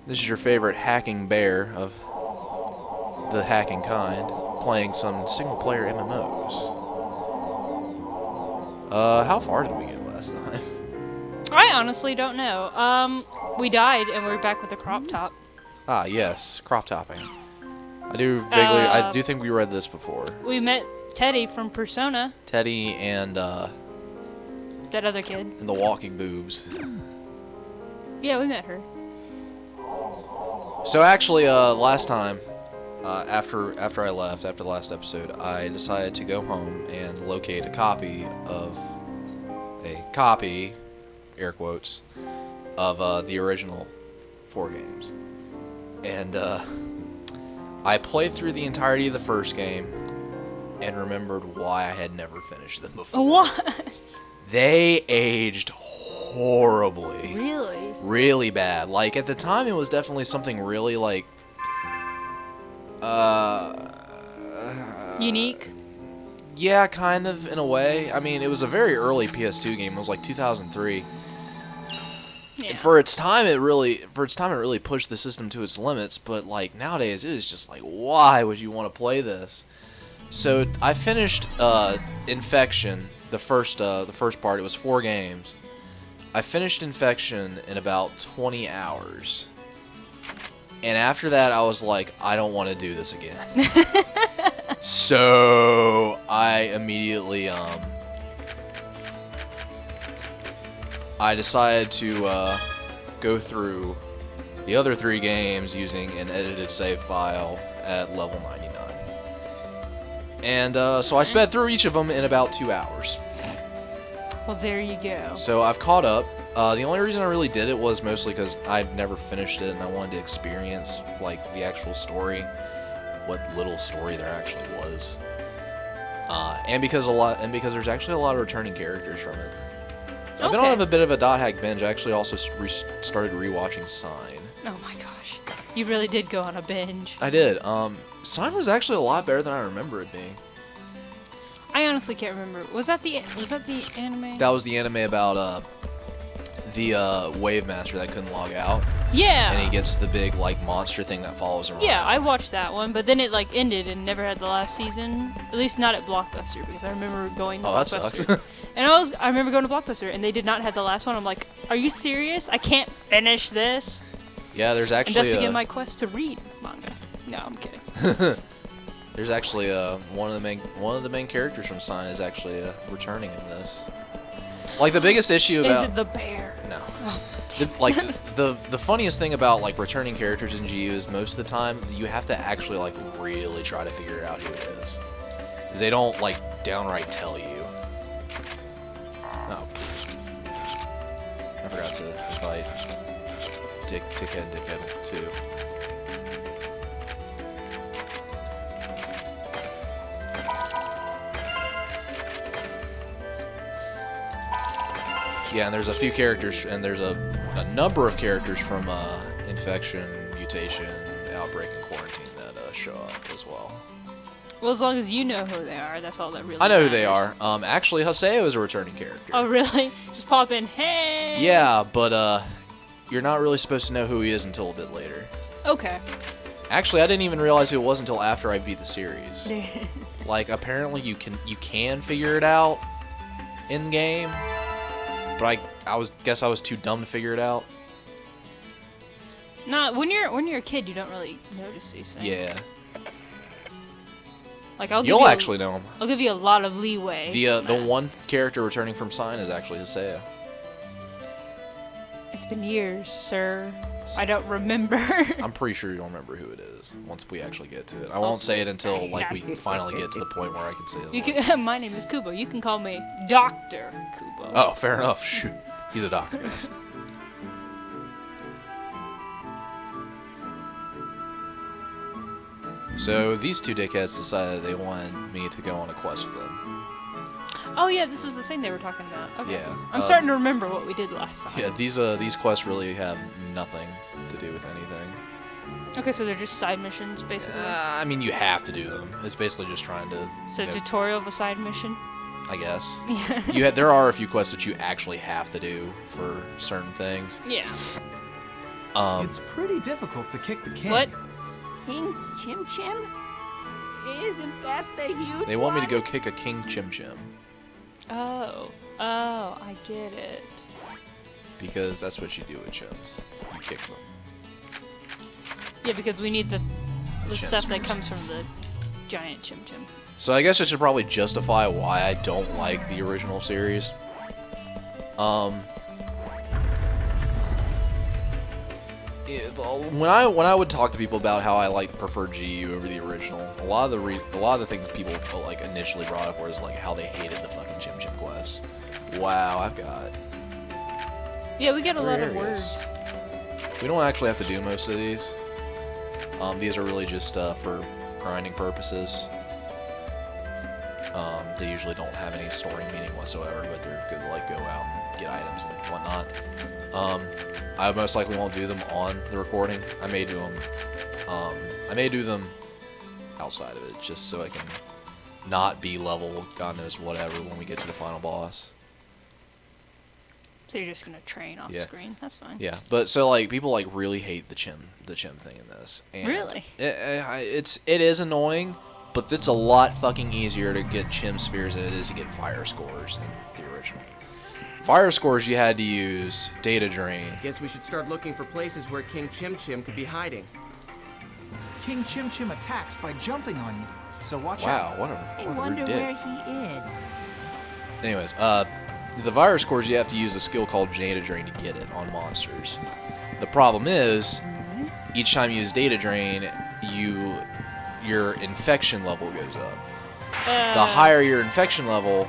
This is your favorite hacking bear of the hacking kind, playing some single-player MMOs. How far did we get last time? I honestly don't know. We died and we're back with a crop top. Ah, yes, crop topping. I do think we read this before. We met Teddy from Persona. Teddy and, That other kid. and the walking boobs. Yeah, we met her. So actually, last time, after I left, after the last episode, I decided to go home and locate a copy, air quotes, of the original 4 games. And I played through the entirety of the first game and remembered why I had never finished them before. What? They aged horribly. Really? Really bad. Like, at the time, it was definitely something really, like, Unique? yeah, kind of, in a way. I mean, it was a very early PS2 game. It was, like, 2003. Yeah. And for its time, it really pushed the system to its limits, but, like, nowadays, it is just, like, why would you want to play this? So, I finished, Infection, the first part. It was 4 games. I finished Infection in about 20 hours. And after that, I was like, I don't want to do this again. So, I immediately, I decided to, go through the other 3 games using an edited save file at level 99. And, so I sped through each of them in about 2 hours. Well, there you go. So I've caught up. The only reason I really did it was mostly because I'd never finished it and I wanted to experience, like, the actual story, what little story there actually was, and because there's actually a lot of returning characters from it. I've been on a bit of a dot hack binge. I actually also started rewatching Sign. Oh my gosh, you really did go on a binge. I did. Sign was actually a lot better than I remember it being. I honestly can't remember. Was that the anime? That was the anime about the Wave Master that couldn't log out. Yeah. And he gets the big, like, monster thing that follows him around. Yeah, I watched that one, but then it, like, ended and never had the last season. At least not at Blockbuster, because I remember going to Blockbuster. That sucks. And I remember going to Blockbuster, and they did not have the last one. I'm like, are you serious? I can't finish this? Yeah, there's actually and thus began my quest to read manga. No, I'm kidding. There's actually one of the main characters from Sign is actually returning in this. Like, the biggest issue about... Is it the bear? No. Oh, the funniest thing about, like, returning characters in GU is most of the time you have to actually, like, really try to figure out who it is. Because they don't, like, downright tell you. Oh, pfft. I forgot to invite Dickhead 2. Yeah, and there's a few characters, and there's a number of characters from Infection, Mutation, Outbreak, and Quarantine that show up as well. Well, as long as you know who they are, that's all that really I know matters. who they are. Actually, Haseo is a returning character. Oh, really? Just pop in, hey! Yeah, but you're not really supposed to know who he is until a bit later. Okay. Actually, I didn't even realize who it was until after I beat the series. Like, apparently you can figure it out in game. But I guess I was too dumb to figure it out. Nah, when you're a kid, you don't really notice these things. Yeah. Like You'll actually know him. I'll give you a lot of leeway. The one character returning from Sign is actually Haseo. It's been years, sir. I don't remember. I'm pretty sure you don't remember who it is once we actually get to it. I won't say it until, like, we finally get to the point where I can say it. My name is Kubo. You can call me Dr. Kubo. Oh, fair enough. Shoot. He's a doctor, guys. So these 2 dickheads decided they wanted me to go on a quest with them. Oh yeah, this was the thing they were talking about. Okay. Yeah. I'm starting to remember what we did last time. Yeah, these quests really have nothing to do with anything. Okay, so they're just side missions, basically. I mean, you have to do them. It's basically just trying to. So tutorial of a side mission. I guess. Yeah. There are a few quests that you actually have to do for certain things. Yeah. It's pretty difficult to kick the king. What? King Chim Chim? Isn't that the huge They want me to one? go kick a King Chim Chim. Oh, I get it. Because that's what you do with chims. You kick them. Yeah, because we need the Chim stuff that Chims. comes from the giant Chim Chim. So I guess I should probably justify why I don't like the original series. When I would talk to people about how I prefer GU over the original, a lot of the things people like initially brought up was like how they hated the fucking Chim Chim quests. Wow, I've got. Yeah, we get a 3 lot of areas. words. We don't actually have to do most of these. These are really just for grinding purposes. They usually don't have any story meaning whatsoever, but they're good to like go out and get items and whatnot. I most likely won't do them on the recording. I may do them outside of it, just so I can not be level God knows whatever when we get to the final boss. So you're just gonna train off Yeah. screen. That's fine. Yeah, but so like people like really hate the chim thing in this. And Really? it is annoying, but it's a lot fucking easier to get chim spheres than it is to get fire scores in the original. Fire scores you had to use data drain. Guess we should start looking for places where King Chim Chim could be hiding. King Chim Chim attacks by jumping on you, so watch Wow, out. what I a wonder rude dick. where he is. Anyways, the virus scores you have to use a skill called data drain to get it on monsters. The problem is, each time you use data drain, your infection level goes up. The higher your infection level,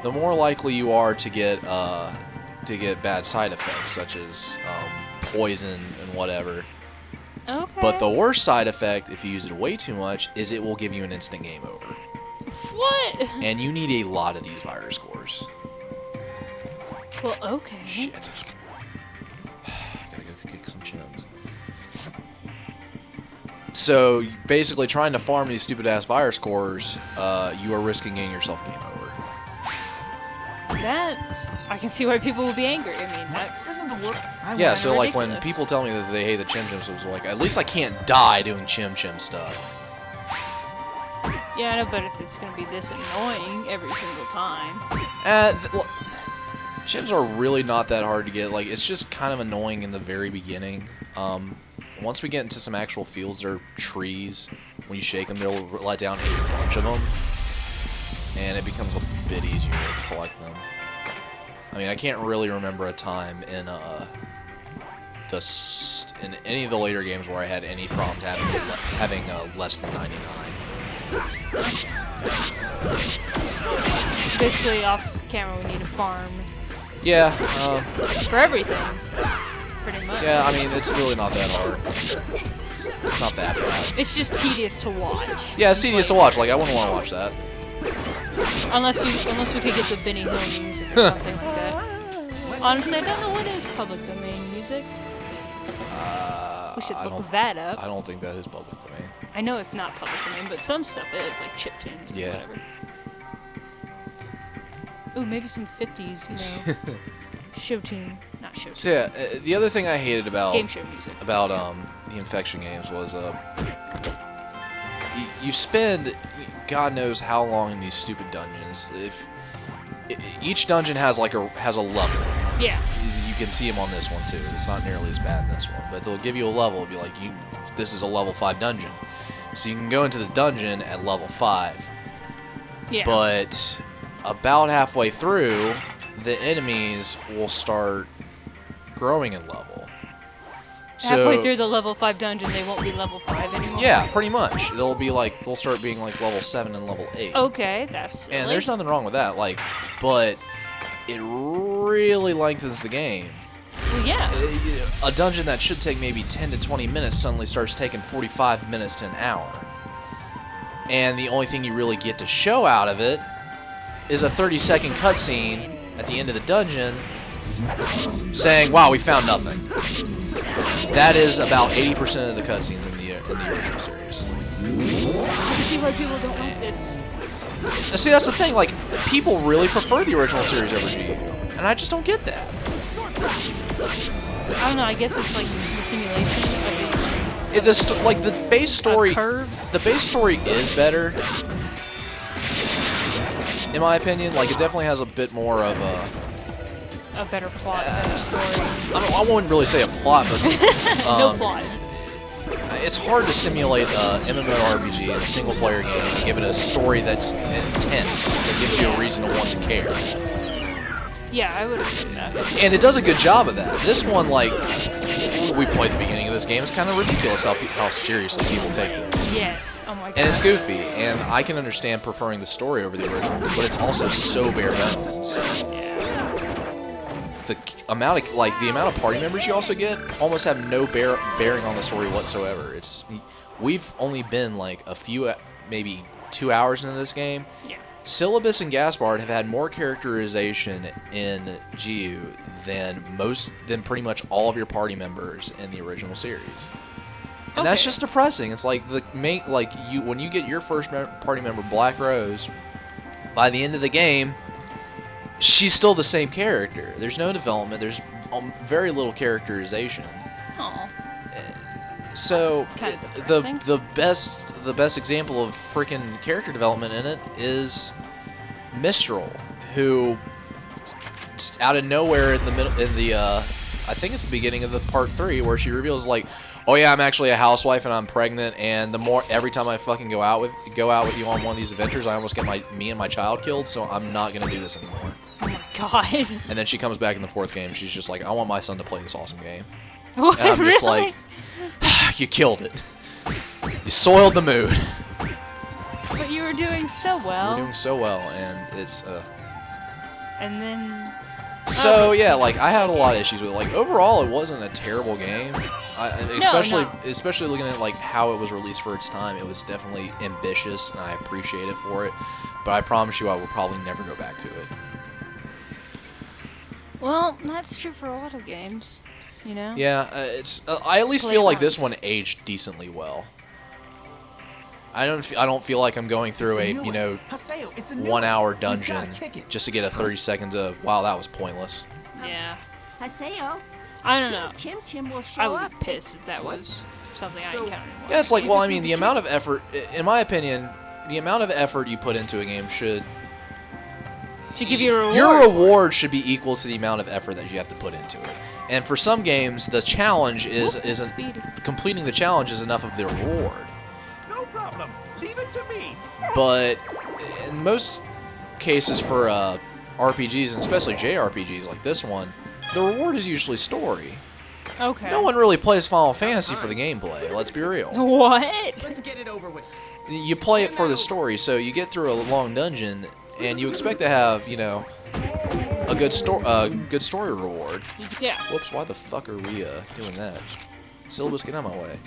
the more likely you are to get bad side effects such as poison and whatever. Okay. But the worst side effect, if you use it way too much, is it will give you an instant game over. What? And you need a lot of these virus scores. Well, okay. Shit. Gotta go kick some chims. So, basically, trying to farm these stupid-ass virus scores, you are risking getting yourself game over. I can see why people would be angry. I mean, What? that's. Isn't the look? Yeah, kinda so, like, when ridiculous. people tell me that they hate the chim chims, it was like, at least I can't die doing chim chim stuff. Yeah, I know, but if it's gonna be this annoying every single time. Chims are really not that hard to get. Like, it's just kind of annoying in the very beginning. Once we get into some actual fields, there are trees. When you shake them, they'll let down a bunch of them. And it becomes a bit easier to collect them. I mean, I can't really remember a time in any of the later games where I had any problem having less than 99. Basically, off camera, we need a farm Yeah, for everything. Pretty much. yeah. I mean, it's really not that hard. It's not that bad. It's just tedious to watch. Yeah, it's tedious to watch. Like, I wouldn't want to watch that. Unless we could get the Benny Hill music or something like that. Honestly, I don't know what is public domain music. We should I look don't. that up. I don't think that is public domain. I know it's not public domain, but some stuff is, like chiptunes and Yeah. whatever. Ooh, maybe some 50s, you know, show tune, not show tune. So yeah, the other thing I hated about Game show music. the infection games was you spend God knows how long in these stupid dungeons. Each dungeon has a level. Yeah. You can see them on this one too. It's not nearly as bad in this one, but they'll give you a level. It'll be like this is a level 5 dungeon, so you can go into the dungeon at level 5. Yeah. But about halfway through, the enemies will start growing in level. Halfway through the level 5 dungeon, they won't be level 5 anymore. Yeah, pretty much. They'll start being like level 7 and level 8. Okay, that's silly. And there's nothing wrong with that, but it really lengthens the game. Well, yeah. A dungeon that should take maybe 10 to 20 minutes suddenly starts taking 45 minutes to an hour. And the only thing you really get to show out of it is a 30-second cutscene at the end of the dungeon saying, "Wow, we found nothing." That is about 80% of the cutscenes in the original series. I see why people don't like this. See, that's the thing. Like, people really prefer the original series over GU, and I just don't get that. I don't know. I guess it's like the simulation of Like the base story, a curve. the base story is better, in my opinion. Like it definitely has a bit more of A better plot, a better story. I wouldn't really say a plot, but No plot. it's hard to simulate a MMORPG in a single-player game and give it a story that's intense, that gives you a reason to want to care. Yeah, I would have said that. And it does a good job of that. This one, like, we played the beginning of this game, it's kind of ridiculous how seriously people take this. Yes. Oh my god. And it's goofy, and I can understand preferring the story over the original, but it's also so bare bones. The amount of party members you also get almost have no bearing on the story whatsoever. We've only been like a few, maybe 2 hours into this game. Yeah. Syllabus and Gaspard have had more characterization in GU than pretty much all of your party members in the original series. And that's just depressing. It's like when you get your first party member, Black Rose, by the end of the game, she's still the same character. There's no development. There's very little characterization. Aw. So That's kind of the best example of freaking character development in it is Mistral, who just out of nowhere in the I think it's the beginning of the part 3 where she reveals like, oh yeah, I'm actually a housewife and I'm pregnant, and every time I fucking go out with you on one of these adventures, I almost get me and my child killed, so I'm not gonna do this anymore. Oh my god. And then she comes back in the 4th game. She's just like, I want my son to play this awesome game. What, And I'm just really? like, you killed it. You soiled the mood. But you were doing so well. You're doing so well, and it's And then. So yeah, like I had a lot of issues with it. Like overall, it wasn't a terrible game. Especially looking at like how it was released for its time, it was definitely ambitious, and I appreciate it for it. But I promise you, I will probably never go back to it. Well, that's true for a lot of games, you know? Yeah, I at least feel like this one aged decently well. I don't feel like I'm going through a 1 hour dungeon just to get a 30 seconds of wow, that was pointless. Yeah. Haseo, I don't know. Chim Chim will show I would up. be pissed if that was something I encountered. More. Yeah, it's like, well, I mean, the amount of effort, in my opinion, the amount of effort you put into a game should give you a reward. Your reward should be equal to the amount of effort that you have to put into it. And for some games, the challenge isn't completing the challenge is enough of the reward. No problem. Leave it to me. But in most cases for RPGs, and especially JRPGs like this one, the reward is usually story. Okay. No one really plays Final Fantasy for the gameplay, let's be real. What? Let's get it over with. You play it for the story, so you get through a long dungeon, and you expect to have, a good story reward. Yeah. Whoops, why the fuck are we doing that? Syllabus, get out of my way.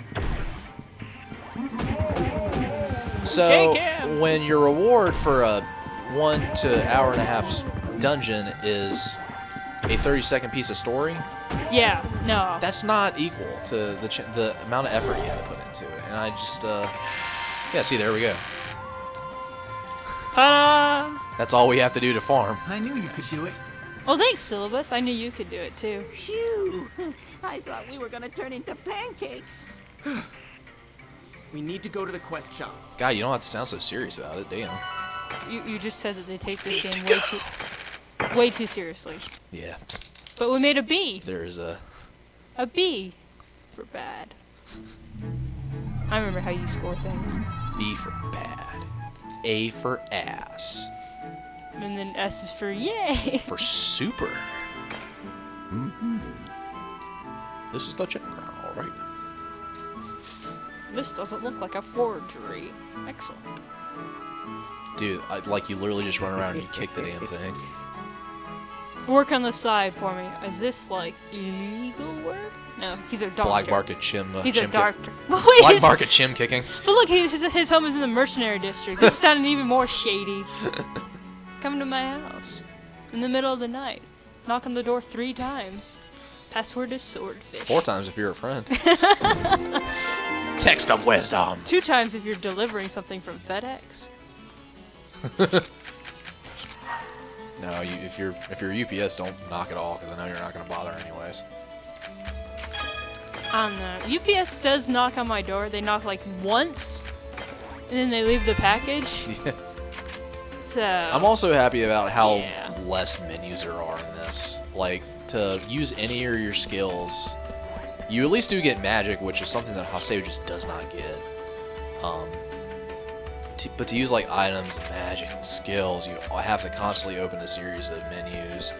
So, when your reward for a 1 to hour and a half dungeon is a 30-second piece of story, Yeah. No. that's not equal to the amount of effort you had to put into it. And I just, yeah, see, there we go. Ta-da! That's all we have to do to farm. I knew you could do it. Well, thanks, Syllabus. I knew you could do it too. Phew. I thought we were gonna turn into pancakes. We need to go to the quest shop. God, you don't have to sound so serious about it, damn. You just said that they take this game way too seriously. Yeah, But we made a B. there's a... A B for bad. I remember how you score things. B for bad. A for ass. And then S is for yay. For super. This is the check crown, alright. This doesn't look like a forgery. Excellent. Dude, like you literally just run around and you kick the damn thing. Work on the side for me. Is this like illegal work? No, he's a doctor. Black market chim. He's a chim doctor. Black market chim kicking. But look, his home is in the mercenary district. This sounded even more shady. Come to my house in the middle of the night. Knock on the door 3 times. Password is swordfish. 4 times if you're a friend. Text of wisdom. 2 times if you're delivering something from FedEx. No, if you're UPS, don't knock at all, because I know you're not gonna bother anyways. I don't know. UPS does knock on my door. They knock like once, and then they leave the package. Yeah. So. I'm also happy about how Yeah. less menus there are in this. Like, to use any of your skills, you at least do get magic, which is something that Haseo just does not get. But to use like items and magic and skills, you have to constantly open a series of menus.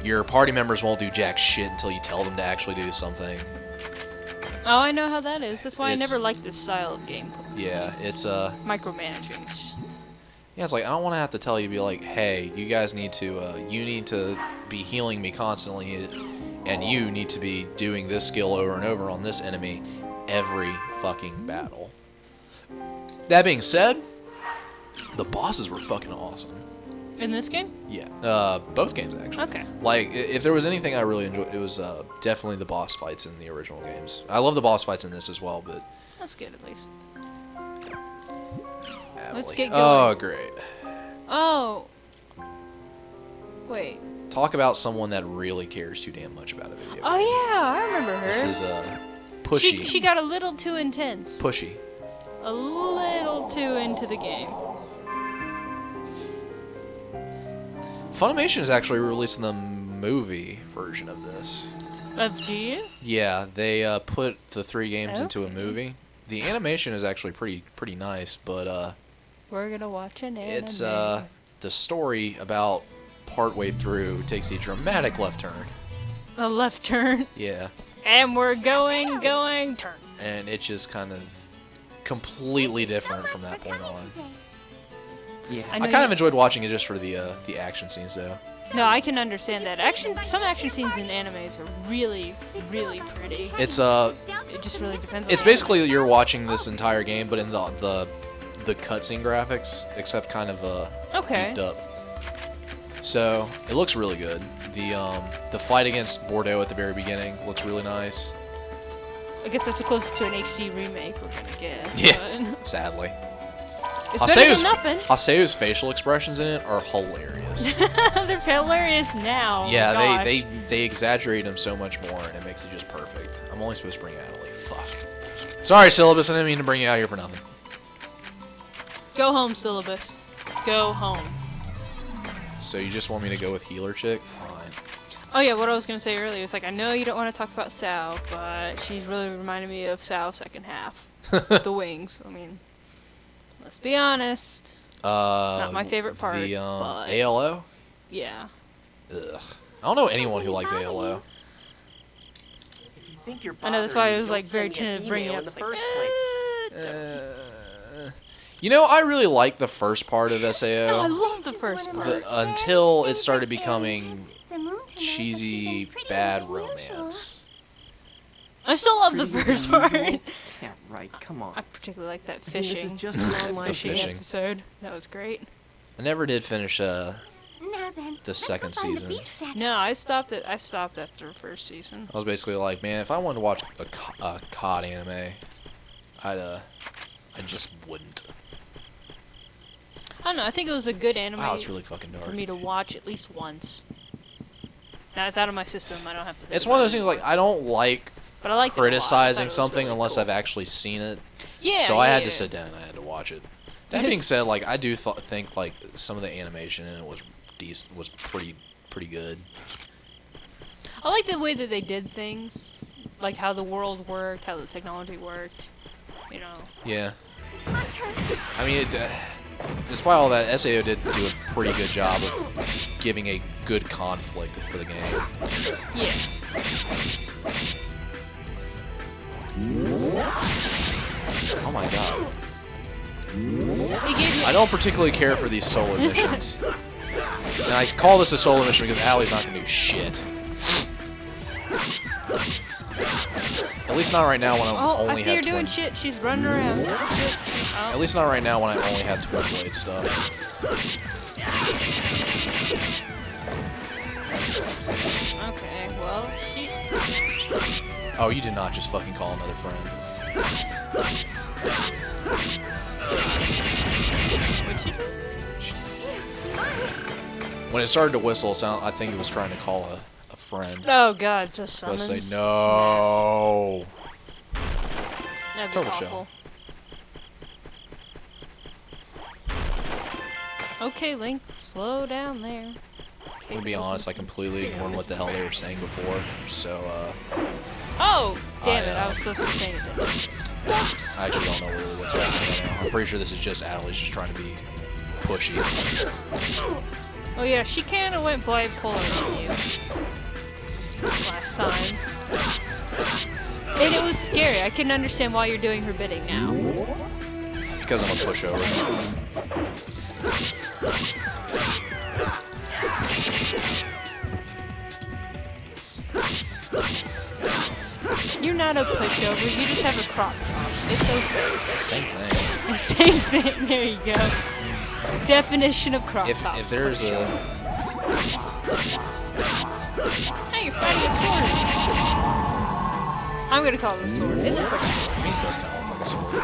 Your party members won't do jack shit until you tell them to actually do something. Oh, I know how that is. That's why I It's- never liked this style of gameplay. Yeah, it's Micromanaging. It's just. yeah, it's like I don't want to have to tell you, be like, hey, you guys need to, you need to be healing me constantly, and you need to be doing this skill over and over on this enemy every fucking battle. That being said, the bosses were fucking awesome. In this game? Yeah, both games actually. Okay. Like, if there was anything I really enjoyed, it was definitely the boss fights in the original games. I love the boss fights in this as well, but That's good at least. Let's get Oh, going. great. Oh. Wait. Talk about someone that really cares too damn much about a video game. Oh yeah, I remember her. This is pushy. She got a little too intense. Pushy. A little too into the game. Funimation is actually releasing the movie version of this. Of do you? Yeah, they put the 3 games into a Okay. movie. The animation is actually pretty nice, but We're gonna watch an anime. it's the story about partway through takes a dramatic left turn. a left turn, Yeah, and we're going, turn. and it's just kind of completely different from that point on. Yeah. I I know kind you- of enjoyed watching it just for the action scenes though. No, I can understand that. Some action scenes in animes are really, really pretty. It's It just really depends. it's on the basically you're watching this entire game, but in the cutscene graphics, except kind of Okay. beefed up. So it looks really good. The fight against Bordeaux at the very beginning looks really nice. I guess that's the closest to an HD remake we're gonna get. Yeah. Sadly, But it's better than nothing. Haseo's facial expressions in it are hilarious. They're hilarious now. Yeah, Oh my they exaggerate them so much more, and it makes it just perfect. I'm only supposed to bring you out like fuck. Sorry, Syllabus, I didn't mean to bring you out here for nothing. Go home, Syllabus. Go home. So you just want me to go with Healer Chick? Fine. Oh yeah, what I was gonna say earlier is like I know you don't want to talk about Sao, but she's really reminded me of Sao second half. The wings. I mean, let's be honest. Not my favorite part. The but ALO? yeah. Ugh. I don't know anyone who likes ALO. If you think you're I know, that's why I bothering was, me, like, don't very send me an timid to bring it email up. in the It's like, first place. You know, I really liked the first part of SAO. No, I love the first part. Until it started becoming cheesy, bad romance. I still love the Pretty first good as part. usual. Yeah, right. Come on. I particularly like that I mean, fishing. this is just an online The fishing show. fishing. episode. That was great. I never did finish the second season. No, I stopped after the first season. I was basically like, man, if I wanted to watch a COD anime, I just wouldn't. I don't know. I think it was a good anime Wow, it's really fucking dark. for me to watch at least once. Now it's out of my system. I don't have to. Think It's one of about those it things like I don't like But I liked criticizing it something really unless cool. I've actually seen it. Yeah. So I had yeah. to sit down and I had to watch it. That being said, like I do think like some of the animation in it was decent, was pretty good. I like the way that they did things, like how the world worked, how the technology worked. You know. Yeah. I mean, despite all that, SAO did do a pretty good job of giving a good conflict for the game. Yeah. Oh my god. It gave me. I don't particularly care for these solo missions. And I call this a solo mission because Allie's not going to do shit. At least not right now when I Oh, only I see her have doing twin. shit. She's running around. Shit. At Oh. least not right now when I only have twin blade stuff. Okay. Well, she. Oh, you did not just fucking call another friend. What'd she do? When it started to whistle, I think it was trying to call a friend. Oh God, just Let's summons. say no. That'd be Turtle awful. Okay, Link, slow down there. To be honest, I completely ignored what the hell they were saying before. So, Oh! Damn it, I was supposed to be paying attention. Whoops. I actually don't know really what's happening right now. I'm pretty sure this is just Adley's just trying to be pushy. Oh yeah, she kinda went bipolar on you. Last time. And it was scary. I can understand why you're doing her bidding now. Because I'm a pushover. You're not a pushover, you just have a crop top. It's okay. Same thing. Same thing, there you go. Definition of crop top. If there's a... Hey, you're fighting a sword. I'm gonna call it a sword. It looks like a sword. I mean, it does kind of look like a sword.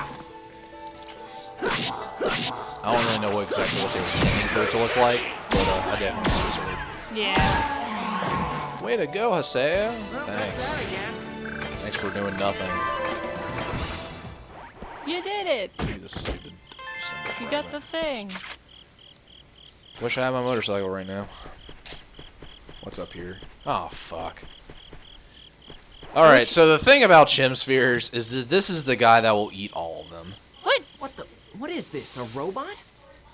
I don't really know exactly what they were intending for it to look like, but I definitely see a sword. Yeah. Way to go, Haseo. Well, that's that, I Thanks. guess. Thanks for doing nothing. You did it. Give me this stupid symbol You fragment. got the thing. Wish I had my motorcycle right now. What's up here? Oh, fuck. Alright, so the thing about Chim Spheres is that this is the guy that will eat all of them. What? What the? What is this? A robot?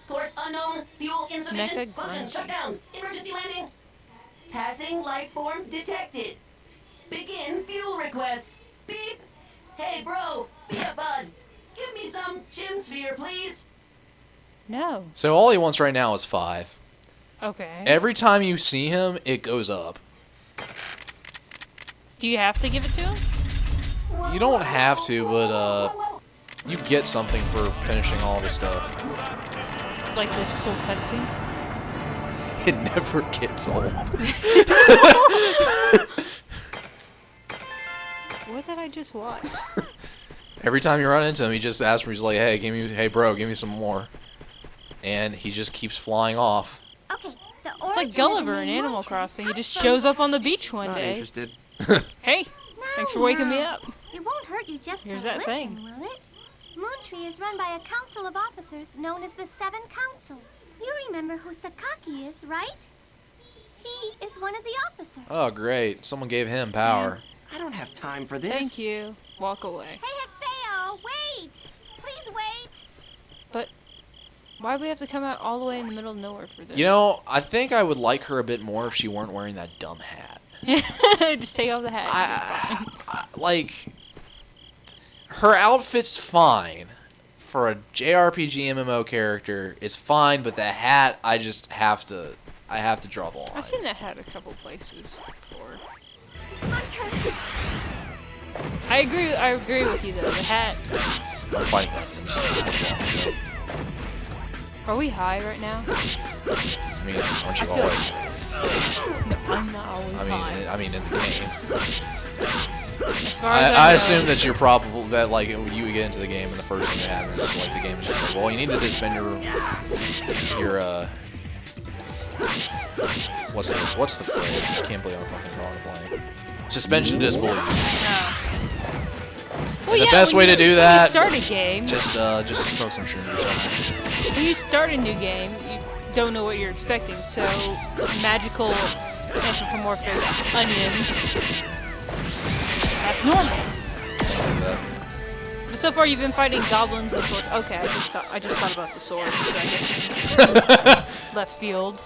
Course unknown, fuel Mecha insufficient, function grungy. shut down, emergency landing. Passing life form detected. Begin fuel request. Beep. Hey bro, be a bud. Give me some Chim Sphere, please. No. So all he wants right now is 5. Okay. Every time you see him, it goes up. Do you have to give it to him? You don't have to, but you get something for finishing all this stuff. Like this cool cutscene? It never gets old. What did I just watch? Every time you run into him, he just asks for, he's like, hey bro, give me some more. And he just keeps flying off. Okay, the It's like origin of the Gulliver in name Animal Moontree Crossing. He comes just from- shows up on the beach one Not day. interested. Hey, thanks for waking me up. It won't hurt you just Here's to that listen, thing. will it? Moontree is run by a council of officers known as the Seven Council. You remember who Sakaki is, right? He is one of the officers. Oh, great. Someone gave him power. I don't have time for this. Thank you. Walk away. Hey, Haseo, wait! Please wait! But why do we have to come out all the way in the middle of nowhere for this? You know, I think I would like her a bit more if she weren't wearing that dumb hat. Just take off the hat. Like, her outfit's fine. For a JRPG MMO character, it's fine, but the hat, I have to draw the line. I've seen that hat a couple places before. Hunter! I agree with you though. The hat. I'm fighting onions. Are we high right now? I mean, aren't you I feel always? No, I'm not always high. I mean, in the game. As far as I know, assume that you're probably that like you would get into the game and the first thing that happens is like the game is just like, well, you need to disband your what's the phrase? I can't believe I'm fucking drawing a blank. Suspension of disbelief. Well, the best way to do when that- you start a game, Just smoke some shrooms or something. when you start a new game, you don't know what you're expecting. So, magical anthropomorphic onions. That's normal. Like that. But so far, you've been fighting goblins and swords. Okay, I just thought about the swords. So I guess this is left field.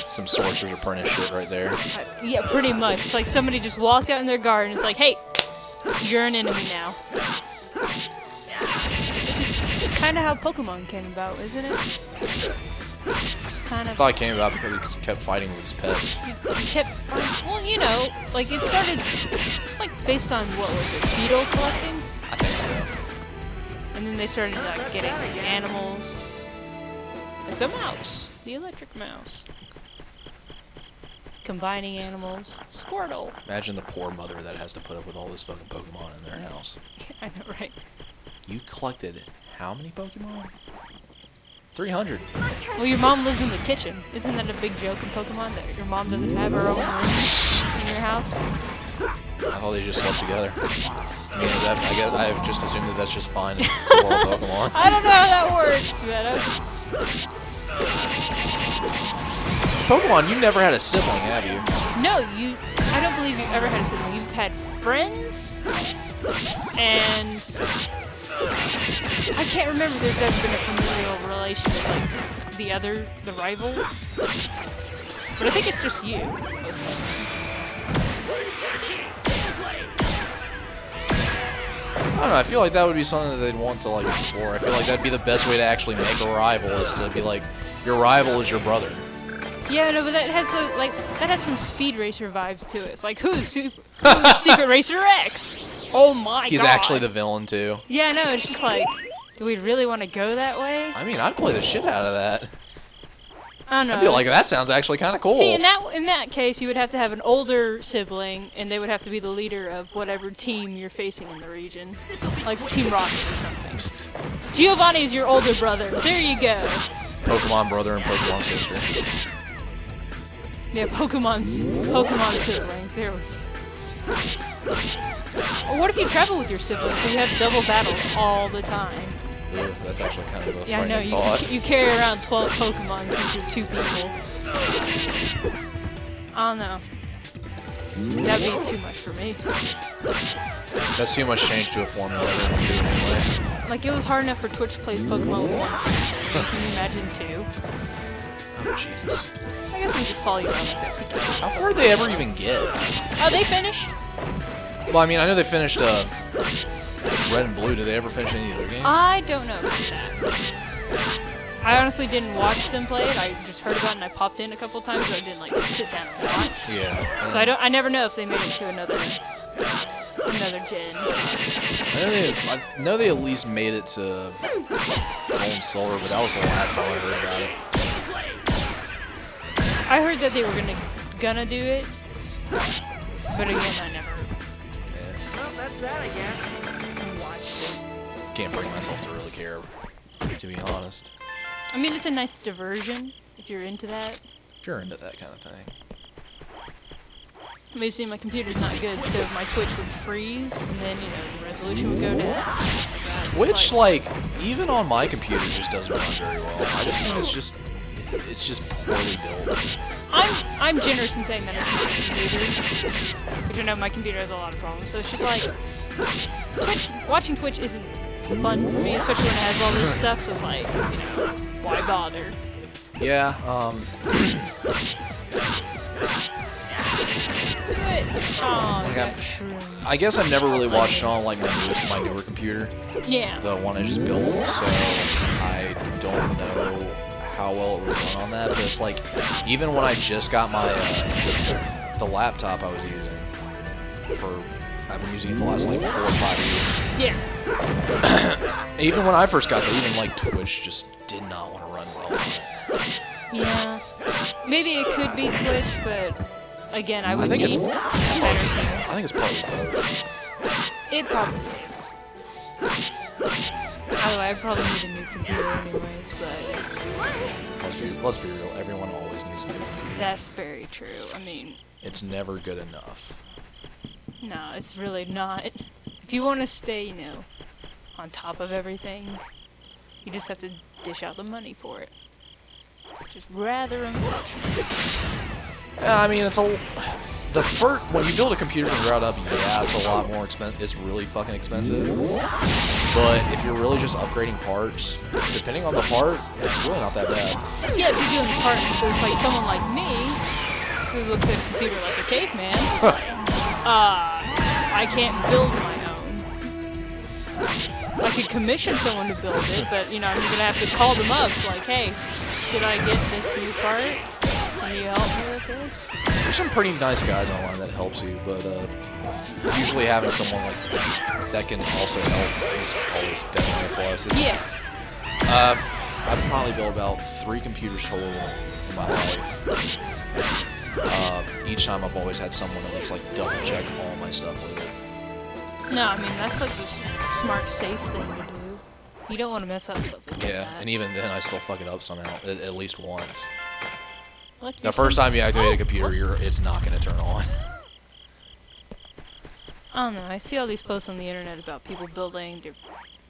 Some Sorcerer's Apprentice shit right there. Yeah, pretty much. It's like somebody just walked out in their garden. It's like, hey, you're an enemy now. It's kind of how Pokemon came about, isn't it? Just kind I of. thought it came about because he just kept fighting with his pets. You kept. Well, you know, like it started. It's like based on what was it? Beetle collecting, I think so. and then they started like that's getting that, I guess. animals, like the mouse, the electric mouse. Combining animals, Squirtle. Imagine the poor mother that has to put up with all this fucking Pokemon in their house. I know, right? You collected how many Pokemon? 300. Well, your mom lives in the kitchen. Isn't that a big joke in Pokemon that your mom doesn't have her own room in your house? I thought they just slept together. I mean, I guess I've just assumed that that's just fine in the world of Pokemon. I don't know how that works, man. Pokemon, you never had a sibling, have you? No, I don't believe you've ever had a sibling. You've had friends, and I can't remember if there's ever been a familial relation with like the rival. But I think it's just you. Mostly. I don't know, I feel like that would be something that they'd want to like explore. I feel like that'd be the best way to actually make a rival, is to be like, your rival is your brother. Yeah, no, but that has some Speed Racer vibes to it. It's like, who's Secret Racer X? Oh my god. He's actually the villain too. Yeah, no, it's just like, do we really want to go that way? I mean, I'd play the shit out of that. I don't know. I'd be like, that sounds actually kind of cool. See, in that case, you would have to have an older sibling, and they would have to be the leader of whatever team you're facing in the region, like Team Rocket or something. Giovanni is your older brother. There you go. Pokemon brother and Pokemon sister. Yeah, Pokemon siblings. There we go. Or what if you travel with your siblings so you have double battles all the time? Ugh, that's actually kind of a Yeah, I know. frightening thought. You carry around 12 Pokemon since you're 2 people. I don't know. That'd be too much for me. That's too much change to a formula they won't do it anyways. Like, it was hard enough for Twitch to place Pokemon with 1. Can you imagine 2? Oh, Jesus. I guess we just follow you around like that. Pikachu. How far did they ever even get? Oh, they finished? Well, I mean, I know they finished Red and Blue. Did they ever finish any of their games? I don't know about that. I honestly didn't watch them play it. I just heard about it and I popped in a couple times, but I didn't like sit down and watch. Yeah. So I never know if they made it to another gen. I know they at least made it to Gold and Silver, but that was the last time I heard about it. I heard that they were gonna do it, but again, I never Well, that's that, I guess. watched it. Can't bring myself to really care, to be honest. I mean, it's a nice diversion if you're into that. If you're into that kind of thing. I mean, see, my computer's not good, so my Twitch would freeze, and then, the resolution would go down. So Which, like, even on my computer, just doesn't run very well. I just think it's just poorly built. I'm generous in saying that it's my computer, which I know my computer has a lot of problems. So it's just like, watching Twitch isn't fun for me, especially when it has all this stuff. So it's like, why bother? Yeah. Do it. Oh, Like, that shroom. I guess I've never really watched it on like my newer computer, Yeah. the one I just built, so I don't know how well it would run on that. But it's like, even when I just got my the laptop I was using I've been using it the last like 4 or 5 years. Yeah. Even when I first got that, even like Twitch just did not want to run well on it. Yeah. Maybe it could be Twitch, but again, I would think need it's- a better thing. I think it's probably both. It probably is. By the way, I probably need a new computer anyways, but Let's be real. Everyone always needs a new computer. that's very true. I mean, It's never good enough. no, it's really not. If you want to stay, on top of everything, you just have to dish out the money for it. Which is rather unfortunate. Yeah, I mean, when you build a computer from the ground up, yeah, it's a lot more expensive. It's really fucking expensive. But if you're really just upgrading parts, depending on the part, it's really not that bad. Yeah, if you're doing parts, but it's like someone like me, who looks at a computer like a caveman, I can't build my own. I could commission someone to build it, but, I'm gonna have to call them up, like, hey, should I get this new part? Can you help me with this? There's some pretty nice guys online that helps you, but usually having someone like that can also help is always definitely a plus. Yeah. I've probably built about 3 computers total in my life. Each time I've always had someone to let's like double check all my stuff with it. No, I mean, that's like the smart, safe thing to do. You don't want to mess up something like Yeah, that. and even then I still fuck it up somehow, at least once. Look, The there's first some- time you activate a computer, it's not going to turn on. I don't know. I see all these posts on the internet about people building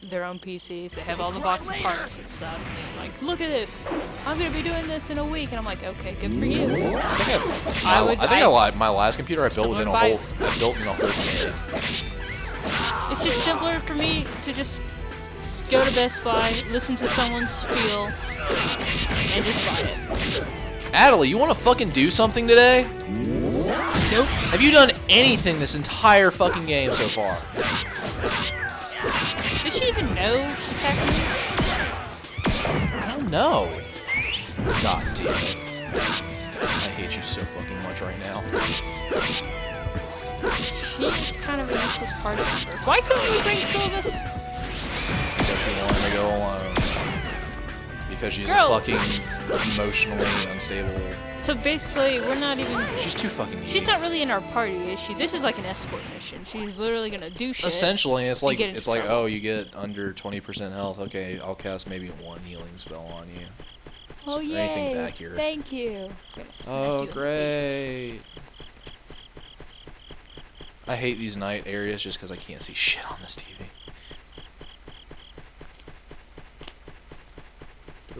their own PCs. They have all the box parts and stuff. And they're like, look at this. I'm gonna be doing this in a week. And I'm like, okay, good for you. I think my last computer I built in a whole day. It's just simpler for me to just go to Best Buy, listen to someone's spiel, and just buy it. Adelie, you want to fucking do something today? Nope. Have you done anything this entire fucking game so far? Does she even know attack moves? I don't know. God damn it. I hate you so fucking much right now. She's kind of a useless party member. Why couldn't we bring Sylvis? Because she wanted to go alone. Because she's Girl. a fucking emotionally unstable. So basically, we're not even... She's too fucking needy. She's not really in our party, is she? This is like an escort mission. She's literally gonna do shit. Essentially, it's like get into trouble. oh, you get under 20% health. Okay, I'll cast maybe one healing spell on you. Oh Is there anything yay! back here? Thank you. I'm gonna smack you Oh in the face. great! I hate these night areas just because I can't see shit on this TV. I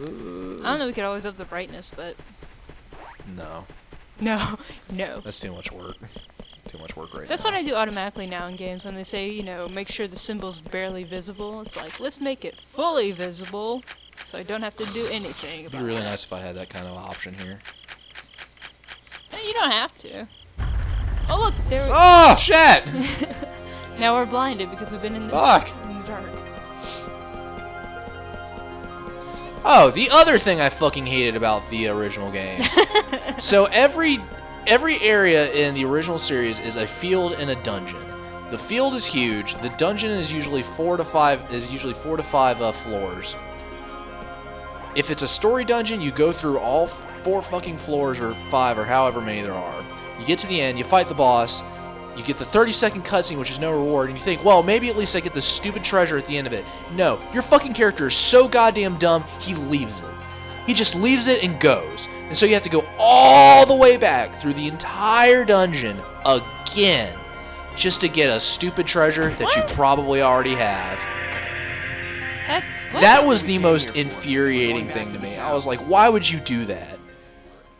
don't know. We could always up the brightness, but No, no. that's too much work. Too much work right That's now. what I do automatically now in games when they say, you know, make sure the symbol's barely visible. It's like, let's make it fully visible, so I don't have to do anything It'd be about really it. nice if I had that kind of option here. You don't have to. Oh look, there we Oh shit! Now we're blinded because we've been in the Fuck! dark. Oh, the other thing I fucking hated about the original games. So every area in the original series is a field and a dungeon. The field is huge. The dungeon is usually 4 to 5 floors. If it's a story dungeon, you go through all 4 fucking floors or 5 or however many there are. You get to the end, you fight the boss. You get the 30-second cutscene, which is no reward, and you think, well, maybe at least I get the stupid treasure at the end of it. No, your fucking character is so goddamn dumb, he leaves it. He just leaves it and goes. And so you have to go all the way back through the entire dungeon again just to get a stupid treasure that you probably already have. What? That was the most infuriating thing to me. I was like, why would you do that?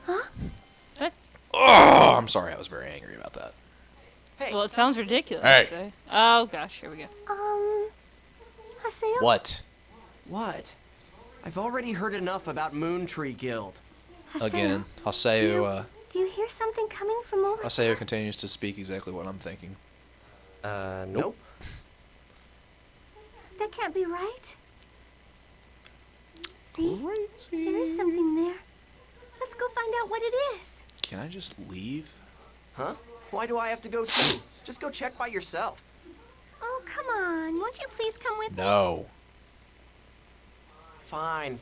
Huh? What? Oh, I'm sorry, I was very angry about that. Well, it sounds ridiculous. Hey. So. Oh gosh, here we go. Haseo? What? What? I've already heard enough about Moon Tree Guild. Haseo, Again, Do Haseo you hear something coming from over Haseo continues to speak exactly what I'm thinking. Nope. That can't be right. See? There is something there. Let's go find out what it is. Can I just leave? Huh? Why do I have to go too? Just go check by yourself. Oh, come on. Won't you please come with me? No. Fine.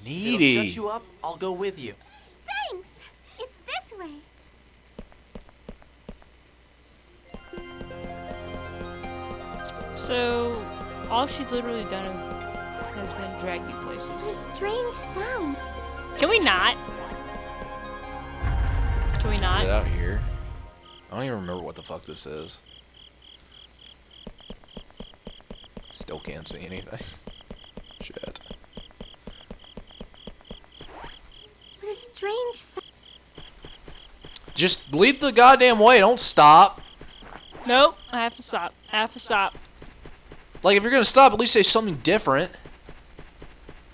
Needy. It'll shut you up, I'll go with you. Thanks. It's this way. So, all she's literally done has been drag you places. A strange sound. Can we not? Can we not? Get out here. I don't even remember what the fuck this is. Still can't see anything. Shit. What a strange sound. Just lead the goddamn way. Don't stop. Nope. I have to stop. I have to stop. Like, if you're gonna stop, at least say something different.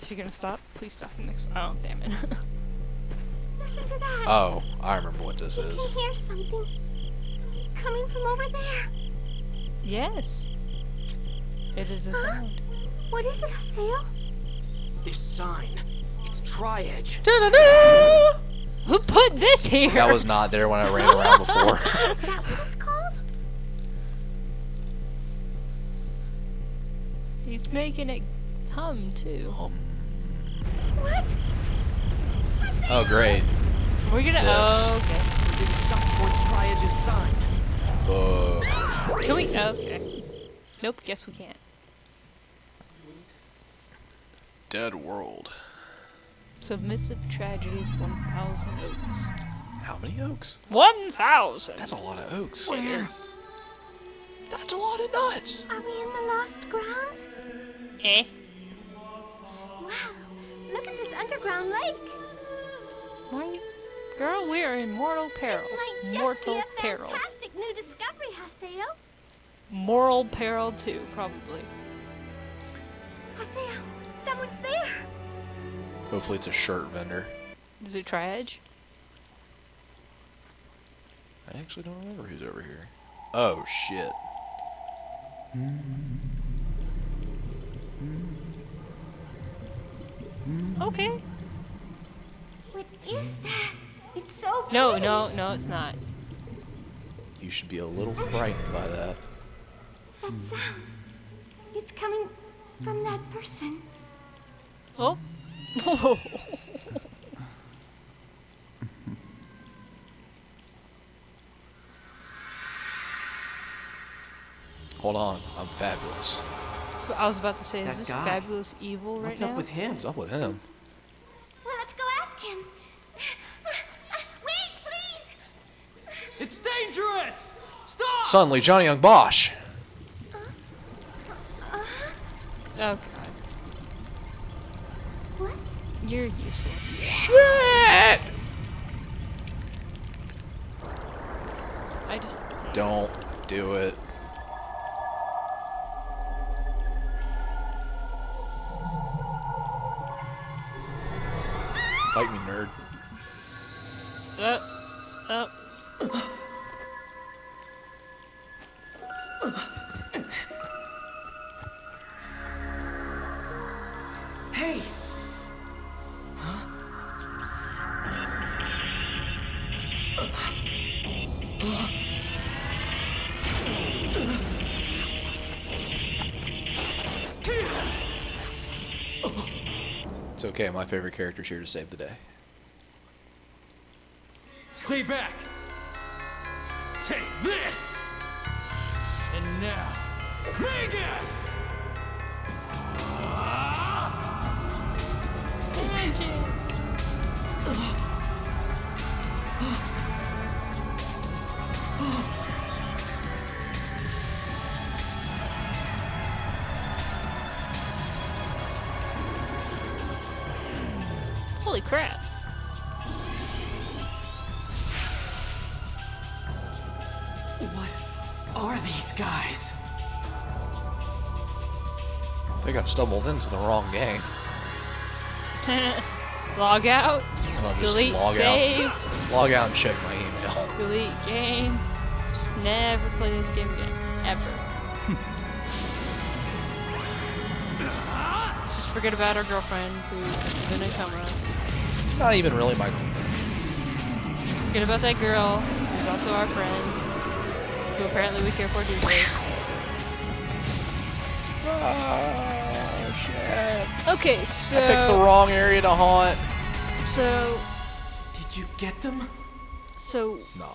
If you're gonna stop, please stop the next. Oh, damn it. Listen to that. Oh, I remember what this You is. can hear something coming from over there. Yes. It is a sound. What is it, Haseo? This sign, it's Tri-Edge. Who put this here? That was not there when I ran around before. Is that what it's called? He's making it hum too. What? Oh, great. We're gonna. This. Oh, okay. We're getting sucked towards Tri-Edge's sign. Fuck. Can we? Okay. Nope. Guess we can't. Dead world. Submissive tragedies. 1,000 oaks. How many oaks? 1,000. That's a lot of oaks. Where? That's a lot of nuts. Are we in the lost grounds? Eh? Wow, look at this underground lake. Why? Girl, we are in mortal peril. This might just Mortal be a peril. fantastic new discovery, Haseo. Moral peril too, probably. Haseo, someone's there. Hopefully it's a shirt vendor. Is it Tri-Edge? I actually don't remember who's over here. Oh, shit. Okay. What is that? It's so No, pretty. no, it's not. You should be a little frightened by that. That sound. It's coming from that person. Oh. Hold on, I'm fabulous. That's what I was about to say, is That this guy. fabulous evil right What's now? up with him? What's up with him? Well, let's go ask him. Wait, please. It's dangerous! Stop! Suddenly, Johnny Young Bosch. Oh god. What? You're useless. Shit! I just... Don't do it. Fight me, nerd. Oh. Hey! It's okay, my favorite character's here to save the day. Stay back! Take this! And now, Magus! Holy crap. What are these guys? I think I've stumbled into the wrong game. Log out. And I'll just Delete log save. out. Log out and check my email. Delete game. Just never play this game again. Ever. Just forget about our girlfriend who's in a coma. It's not even really my... Forget about that girl who's also our friend. Who apparently we care for deeply. Oh, shit. Okay, I picked the so... wrong area to haunt. So... Did you get them? So... Nah.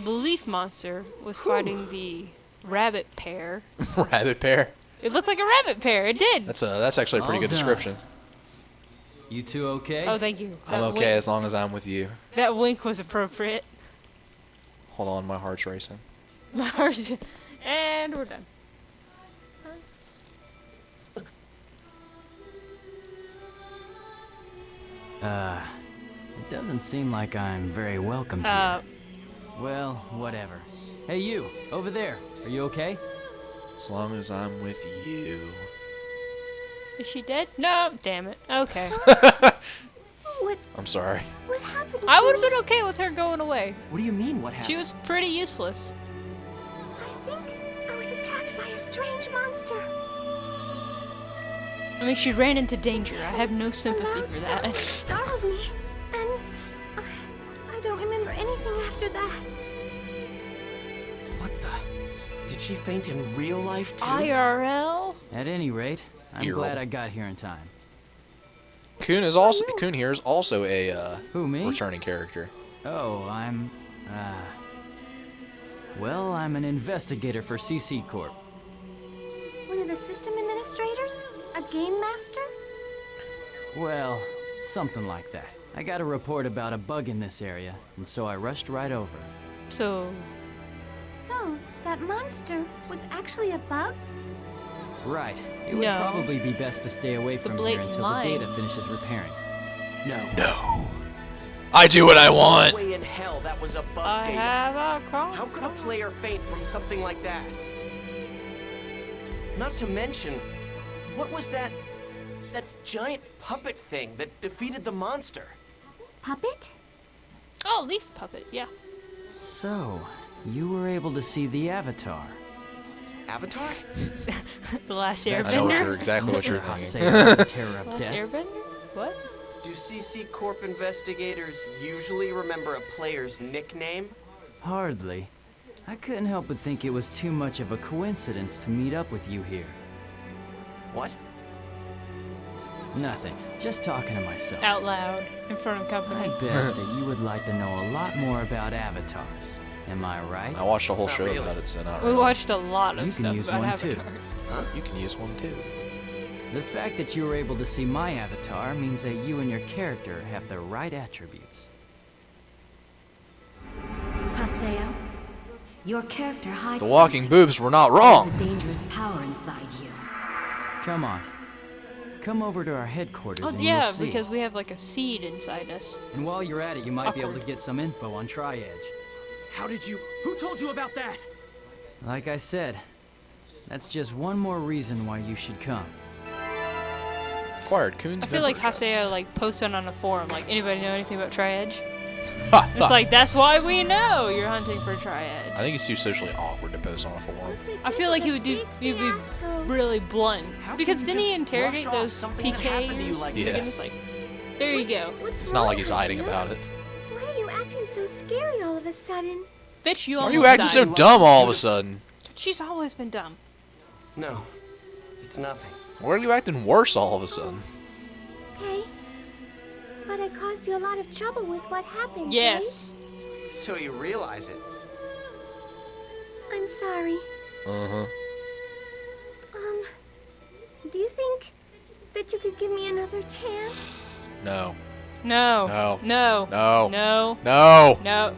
The leaf monster was fighting the rabbit pair. Rabbit pair. It looked like a rabbit pair. It did. That's actually a pretty All good done. description. You two okay? Oh, thank you. I'm That okay wink- as long as I'm with you. That wink was appropriate. Hold on, my heart's racing. And we're done. It doesn't seem like I'm very welcome Uh, here. Well, whatever. Hey, you, over there. Are you okay? As long as I'm with you. is she dead? No, damn it. Okay. What? I'm sorry. What happened? I would have to been okay with her going away. What do you mean, what happened? She was pretty useless. I think I was attacked by a strange monster. I mean, she ran into danger. I have no The sympathy loud for sound that. startled me, and I don't remember anything after that. What the? Did she faint in real life, too? IRL? At any rate, I'm Earl. glad I got here in time. Kun here is also a Who, me? returning character. Oh, I'm, well, I'm an investigator for CC Corp. One of the system administrators? A game master? Well, something like that. I got a report about a bug in this area, and so I rushed right over. So, So, that monster was actually a bug? Right. It would No. probably be best to stay away from here blatant until lying. the data finishes repairing. No. No. I do what I No want. way in hell that was a bug I data. have a cross. How could a player faint from something like that? Not to mention, what was that giant puppet thing that defeated the monster? Puppet? Oh, leaf puppet, yeah. So, you were able to see the Avatar. Avatar? The Last I know Airbender? exactly what you're Mr. thinking. Haseo, the terror of Last death. Airbender? What? Do CC Corp investigators usually remember a player's nickname? Hardly. I couldn't help but think it was too much of a coincidence to meet up with you here. What? Nothing. Just talking to myself. Out loud, in front of I company. bet that you would like to know a lot more about avatars. Am I right? I watched a whole Not show really. about it, so not We really. watched a lot of You can stuff use about one, too. avatars. You can use one too. The fact that you were able to see my avatar means that you and your character have the right attributes. Haseo, your character hides The walking boobs were not There's wrong. a dangerous power inside you. Come on. Come over to our headquarters Oh, and yeah, you'll see. because we have like a seed inside us. And while you're at it, you might be able to Awkward. get some info on Tri-Edge. How did you... Who told you about that? Like I said, that's just one more reason why you should come. Acquired Coons. I feel like member address. Haseo like posted on a forum, like, anybody know anything about Tri-Edge? Ha, It's ha. like, that's why we know you're hunting for Tri-Edge. I think he's too socially awkward to post on a forum. I feel like he would do, he'd be really blunt. How Because can you didn't he just interrogate brush off those something that happened to you PKs? like Yeah. And it's like, there you go. What's It's not wrong, like he's hiding Haseo? about it. Why are you acting so scary all of a sudden? Bitch, you Why are almost you acting so died. dumb all of a sudden? She's always been dumb. No. It's nothing. Why are you acting worse all of a sudden? Okay. But I caused you a lot of trouble with what happened, Yes. So you realize it. right? I'm sorry. Uh-huh. Do you think that you could give me another chance? No. No. No. No. No. No. No. No.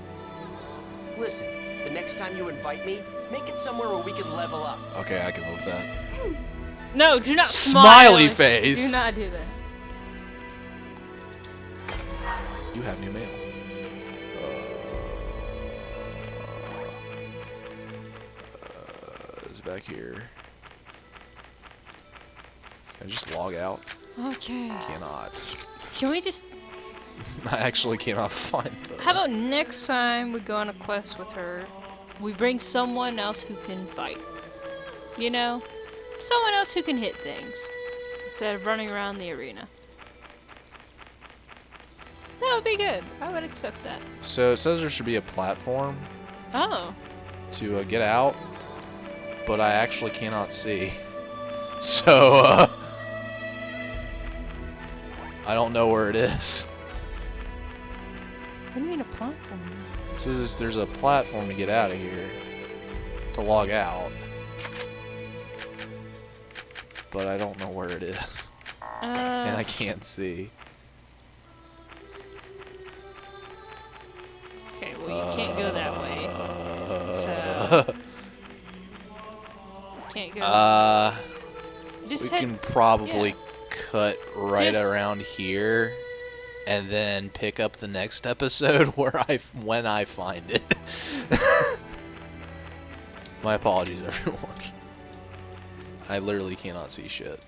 Listen, the next time you invite me, make it somewhere where we can level up. Okay, I can live with that. No, do not Smiley smile. face. Do not do that. You have new mail. It's back here. Can I just log out? Okay. Cannot. Can we just... I actually cannot find the... How about next time we go on a quest with her, we bring someone else who can fight? You know? Someone else who can hit things. Instead of running around the arena. That would be good. I would accept that. So it says there should be a platform Oh. to get out, but I actually cannot see. So, I don't know where it is. What do you mean a platform? It says there's a platform to get out of here, to log out. But I don't know where it is. And I can't see. Okay, well you can't go that way. So can't go. Just We head, can probably yeah. cut right Just- around here, and then pick up the next episode when I find it. My apologies, everyone. I literally cannot see shit.